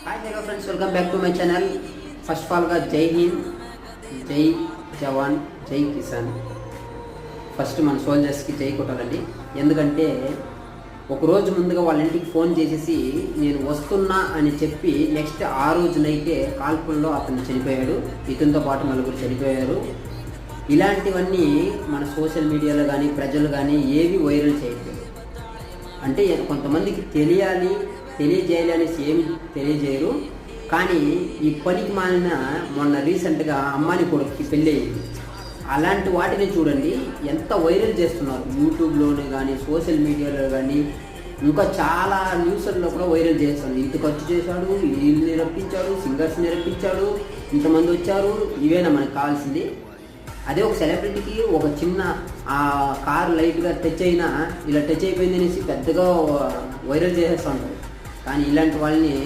Hi hello friends, welcome back to my channel. First of ఆల్గా జై హింద్, జై జవాన్, జై Kisan. First మన సోల్జర్స్కి జై కొట్టాలండి. ఎందుకంటే ఒకరోజు ముందుగా వాళ్ళ ఇంటికి ఫోన్ చేసేసి నేను వస్తున్నా అని చెప్పి నెక్స్ట్ ఆ రోజు నైటే కాల్పుల్లో అతను చనిపోయాడు. ఇతనితో పాటు నలుగురు చనిపోయారు. ఇలాంటివన్నీ మన సోషల్ మీడియాలో కానీ ప్రజలు కానీ ఏవి వైరల్ చేయట్లేదు. అంటే కొంతమందికి తెలియజేయాలి అనేసి ఏమి తెలియజేయరు. కానీ ఈ పనికి మాలిన మొన్న రీసెంట్గా అమ్మాని కొడుకుకి పెళ్ళి అయింది. అలాంటి వాటిని చూడండి ఎంత వైరల్ చేస్తున్నారు. యూట్యూబ్లోనే కానీ సోషల్ మీడియాలో కానీ ఇంకా చాలా న్యూస్ల్లో కూడా వైరల్ చేస్తాడు. ఇంత ఖర్చు చేశాడు, వీళ్ళని రప్పించాడు, సింగర్స్ని రప్పించాడు, ఇంతమంది వచ్చారు. ఇవేనా మనకు కావాల్సింది? అదే ఒక సెలబ్రిటీకి ఒక చిన్న ఆ కార్ లైట్గా టచ్ అయినా ఇలా టచ్ అయిపోయింది అనేసి పెద్దగా వైరల్ చేసేస్తూ ఉంటారు. కానీ ఇలాంటి వాళ్ళని